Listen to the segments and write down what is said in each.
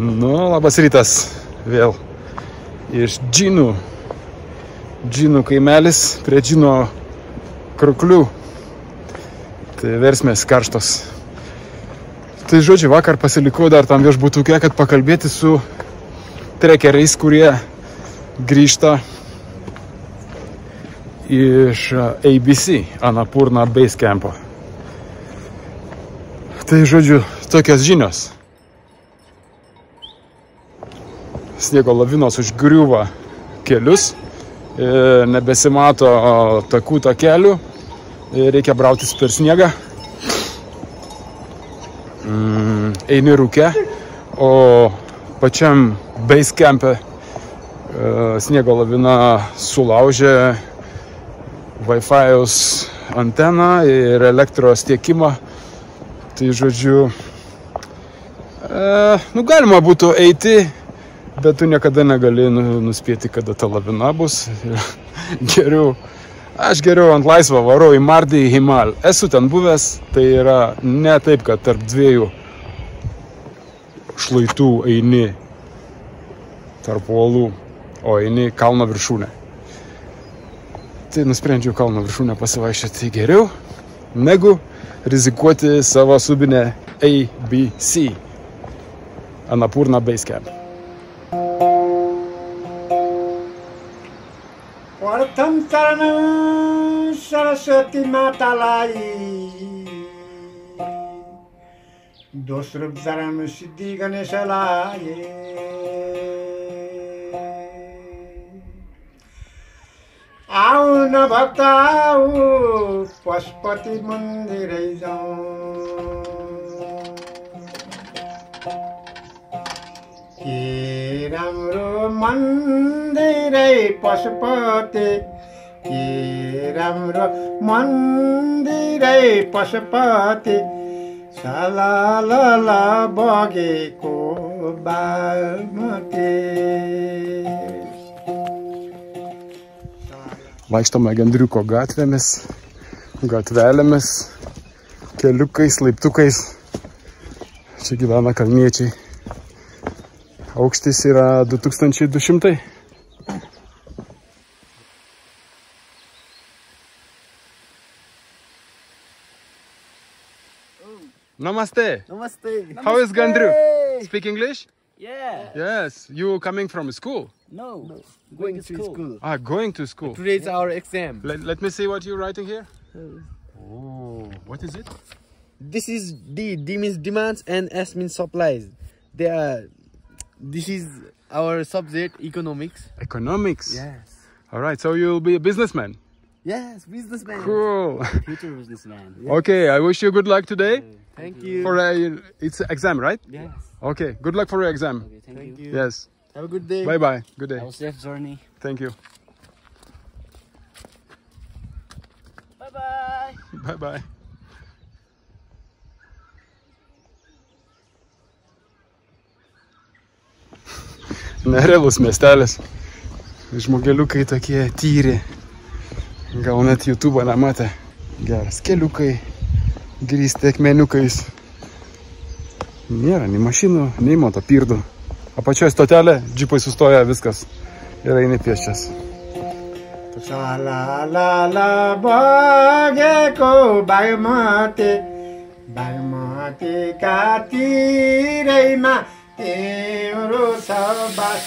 Nu, labas rytas vėl iš Džinų kaimelis prie Džino kroklių. Tai versmės karštos. Tai žodžiu, vakar pasilikau dar tam viešbutuke, kad pakalbėti su trekeriais, kurie grįžta iš ABC, Annapurna Base Campo. Tai žodžiu, tokios žinios. Sniego lavinos užgriūva kelius, nebesimato takų takelių, reikia brautis per sniegą. Eini rūke, o pačiam base campe sniego lavina sulaužė Wi-Fi'aus anteną ir elektros tiekimą. Tai žodžiu, galima būtų eiti, bet tu niekada negali nuspėti, kada ta lavina bus. Aš geriau ant laisvo varau į Mardį, į Himal. Esu ten buvęs, tai yra ne taip, kad tarp dviejų šlaitų eini tarp uolų, o eini kalno viršūnę. Tai nusprendžiau kalno viršūnę pasivaikščioti geriau, negu rizikuoti savo subinę ABC, Annapurna Base Camp. प्रथम चरण सरस्वती मातालाई, दोस्रो चरण सिद्धि गणेशलाई, आऊ न भक्त आऊ पशुपति मन्दिरै जाऊ, के राम्रो मन्दिरै पशुपति, के राम्रो मन्दिरै पशुपति, सलाला बगेको Bagmati. Vaikštome Gendriuko gatvelėmis, keliukais, laiptukais. Čia gyvena kalniečiai. Aukštis yra 2200. Namaste. Namaste. How is Gendriuk? Speak English? Yeah. Yes. You coming from school? No. Going to school. Ah, going to school. Today's our exam. Let me see what you're writing here. Oh, what is it? This is D means demands and S means supplies. This is our subject, economics. Economics? Yes. All right, so you'll be a businessman. Yes, businessman. Cool. Future businessman. Yes. Okay, I wish you good luck today. Thank you. For it's exam, right? Yes. Okay, good luck for your exam. Okay, thank you. Yes. Have a good day. Bye-bye. Good day. Have a safe journey. Thank you. Bye-bye. Bye-bye. Nerealus miestelis. Žmogeliukai tokie tyri. Gal net YouTube'o nematė. Geras keliukai, grįsti akmeniukais. Nėra nei mašinų, nei motopirdų. Apačioje stotelė, džipai sustoja, viskas. Ir eini pėsčias. सलाला बगेको बागमती, बागमतीका तिरैमा तिम्रो छ बास,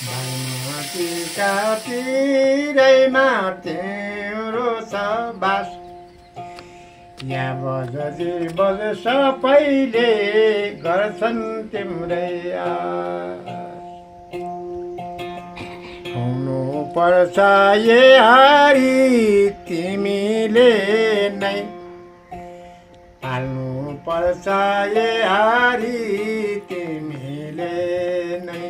बागमतीका तिरैमा तिम्रो छ बास. यहाँ बजी बज सबैले गर्छन् तिम्रै हुनु पर्छ हारी तिमीले नै, पाल्नु पर्छ हारी तिमीले नै.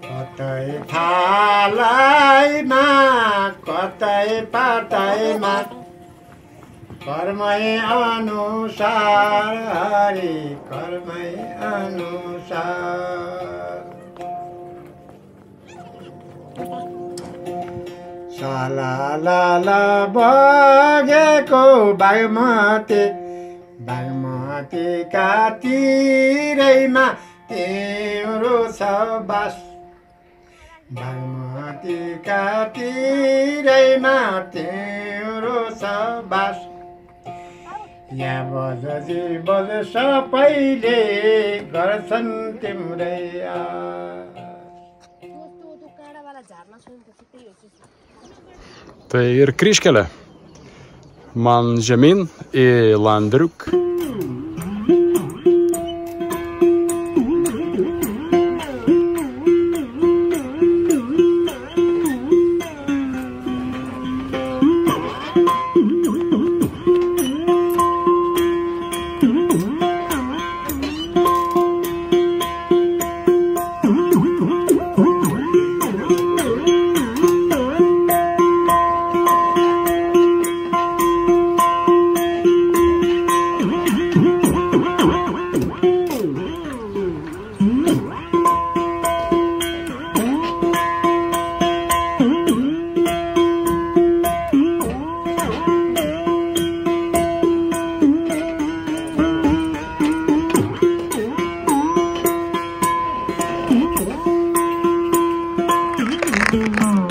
कतै थालैमा कतै पातैमा कर्मै अनुसार हरि कर्मै अनुसार. सलाला बगेको बागमती, बागमती बागमतीका तिरैमा तिम्रो छ बास बागमतीका तिरैमा तिम्रो छ बास यहाँ बजी बज सबैले गर्छन् तिम्रै Tai ir kryžkelė. Man žemyn į Landriuk.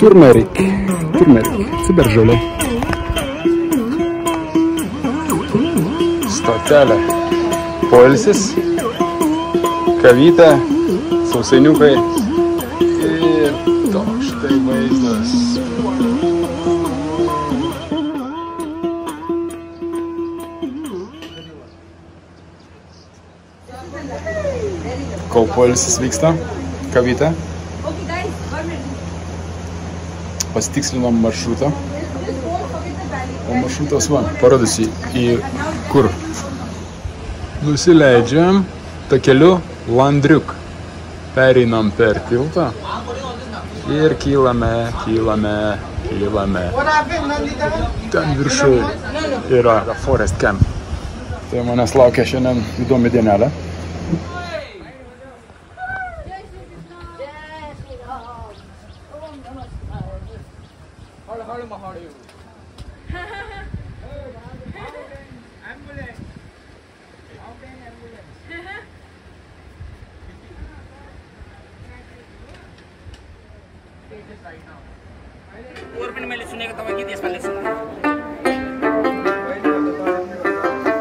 Turmerik, ciberžolė. Stotelė. Poilsis, kavytė, sausainiukai ir toks štai vaizdas. Kol poilsis vyksta, kavytė. Pasitikslinom maršrutą. O maršrutas va, parodysiu į kur. Nusileidžiam takeliu Landriuk. Pereinam per tiltą ir kylame. Ten viršų yra Forest Camp. Tai manęs laukia šiandien įdomi dienelė. मैले सुनेको तपाईँ गीत यसपालि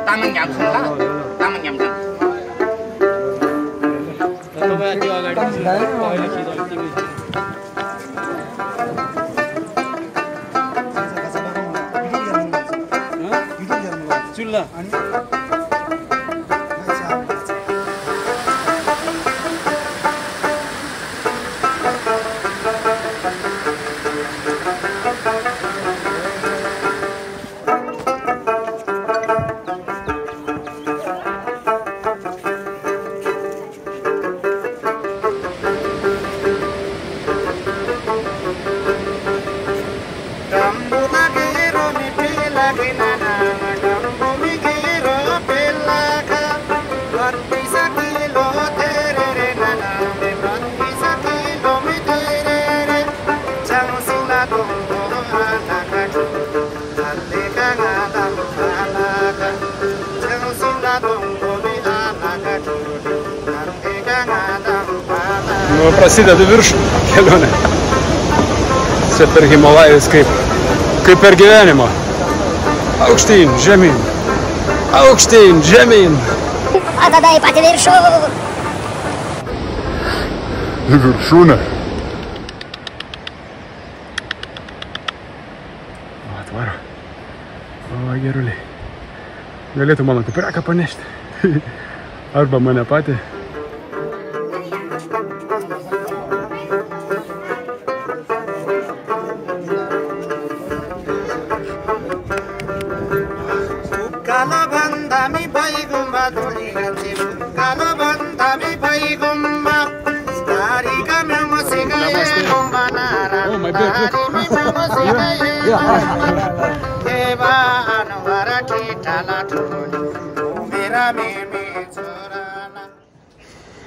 तामाङ घ्याम छ ल तामाङ घ्याम छ तपाईँ त्यो अगाडि पहिले खिचेको तिमी चुल्ला Prasideda viršų kelionė. Čia per Himalajus kaip per gyvenimą. Aukštyn, žemyn. Aukštyn, žemyn. O tada į patį viršų. Į viršūnę. Atvaro. O, geruliai. Galėtų mano kupireką panešti. Arba mane patį. Oh, my bad.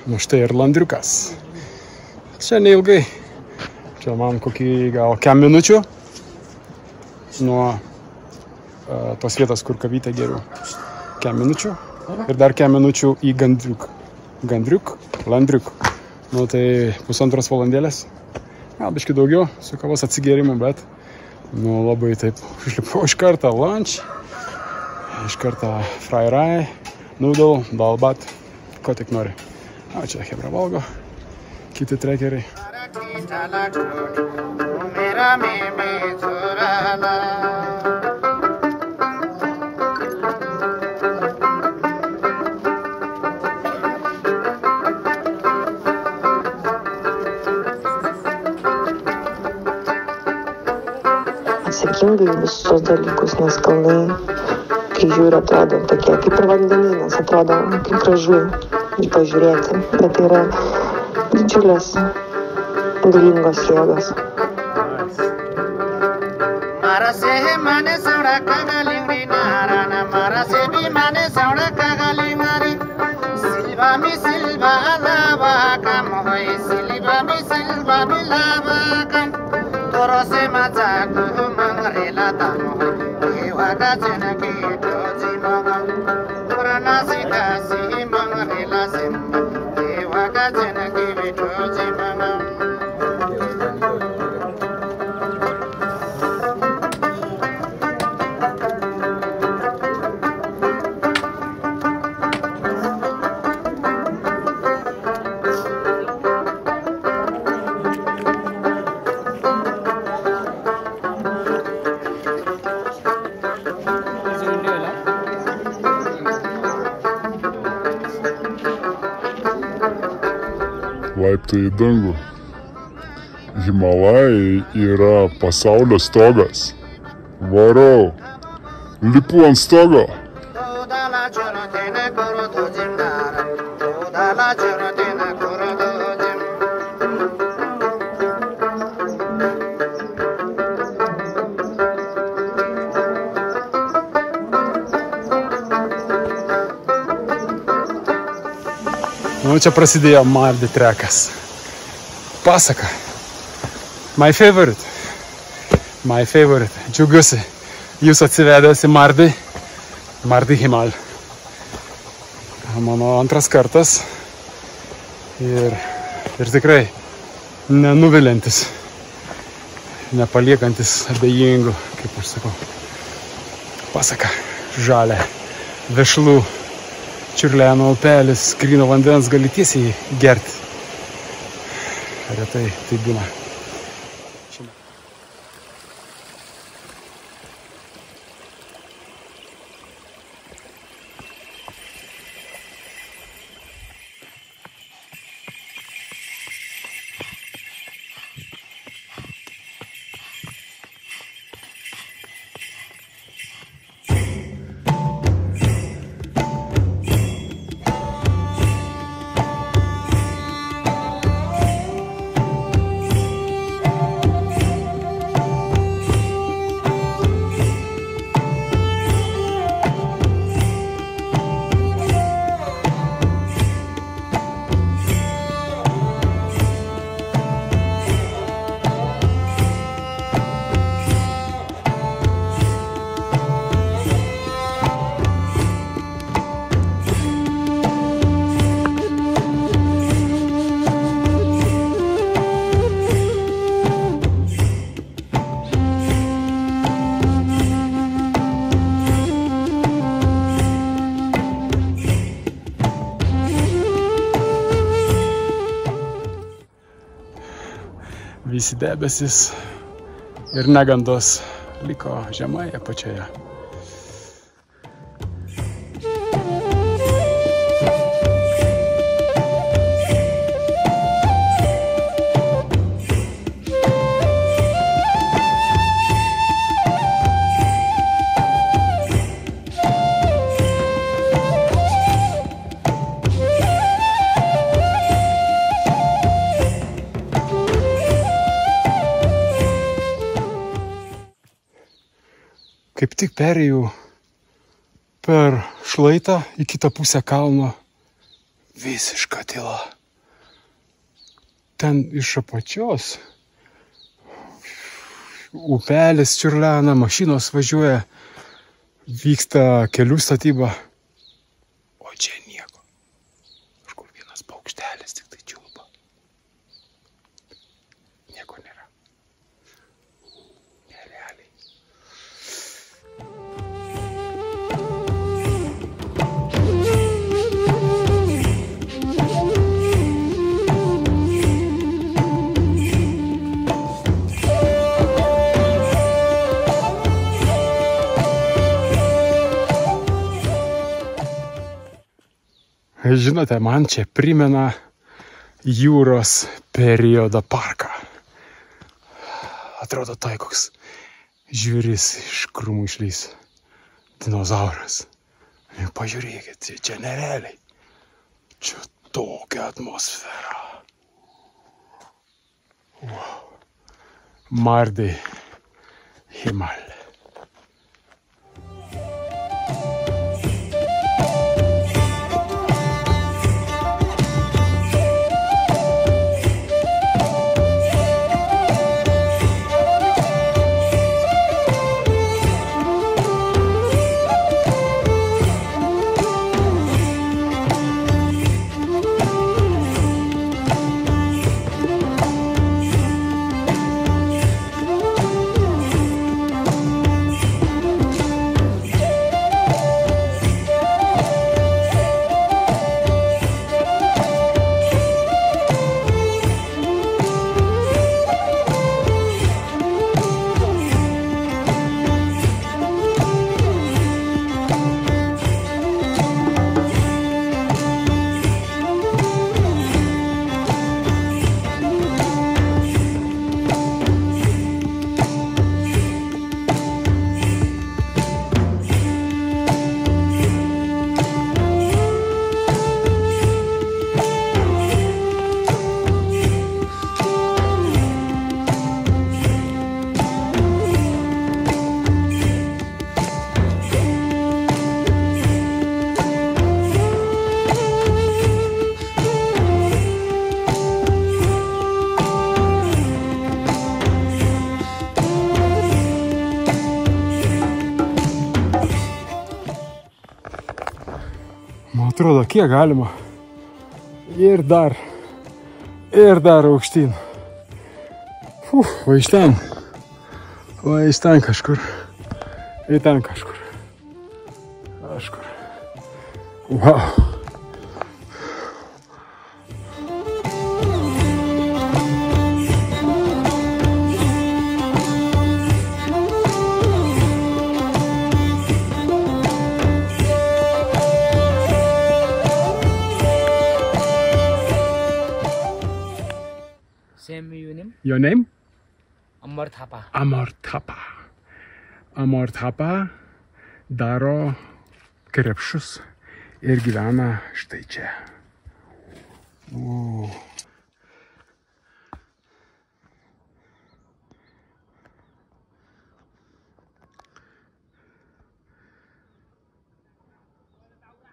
Nu štai ir Landriukas. Čia neilgai. Čia man kokį gal kem minučių nuo tos vietos, kur kavytę geriu. Kem minučių. ir dar kem minučių į Landriuk. Nu, tai 1,5 valandėlės. Gal biški daugiau su kavos atsigėrimu, bet nu, labai taip užlipau iš karto lunch, iš karto fry rai, noodle, dalbat, ko tik nori. O čia hebra valgo, kiti trekeriai. Atsakingai visus dalykus, nes kalnai, kai žiūri, atrodo tokie, kaip ir vandenynas, atrodo kaip gražu jį pažiūrėti, bet tai yra didžiulės galingos jėgos. Laiptai į dangų. Himalajai yra pasaulio stogas. Varau, lipu ant stogo. Nu, čia prasidėjo Mardi trekas. Pasaka. My favorite. Džiaugiuosi jūs atsivedęs į Mardi Himal. Mano antras kartas. Ir tikrai nenuviliantis, nepaliekantis abejingų, kaip aš sakau. Pasaka. Žalia. Vešlų. Čiurleno upelis, gryno vandens, gali tiesiai gerti. Retai tai būna. Visi debesis ir negandos liko žemai apačioje. Kaip tik perėjau per šlaitą į kitą pusę kalno, visiška tyla. Ten iš apačios upelis čiurlena, mašinos važiuoja, vyksta kelių statyba, Žinote, man čia primena jūros periodo parką. Atrodo, tai koks žvėris iš krūmų išlys. Dinozauras. Pažiūrėkit, čia nerealiai. Čia tokia atmosfera. Wow. Mardai Himal. Man atrodo, kiek galima. Ir dar aukštyn. Va iš ten. Va iš ten kažkur. Į ten kažkur. Wow. Your name? Amar Thapa. Amar Thapa. Amar Thapa daro krepšus ir gyvena štai čia.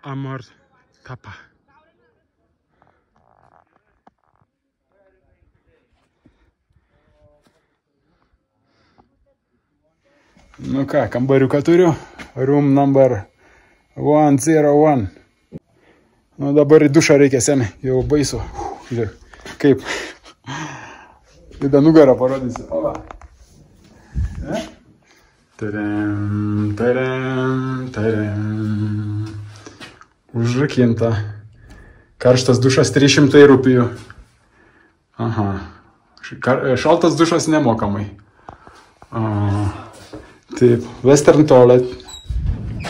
Amar Thapa. Nu ką, kambariuką turiu, room number 101. Nu dabar į dušą reikia, seniai, jau baisu. Žiūrėk, kaip. Tada nugarą parodysiu. Ola. Tariam. Užrakinta. Karštas dušas 300 rupijų. Aha. Šaltas dušas nemokamai. Taip, western toilet.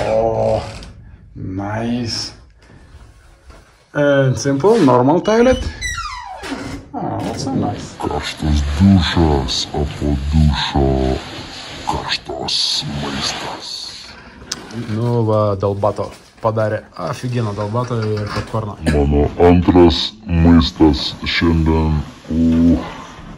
Oh, nice. And simple, normal toilet. Also nice. Karštas dušas, o po dušo karštas maistas. Nu va, dalbato padarė. Aфиgeną dalbato ir popkorną. Mano antras maistas šiandien.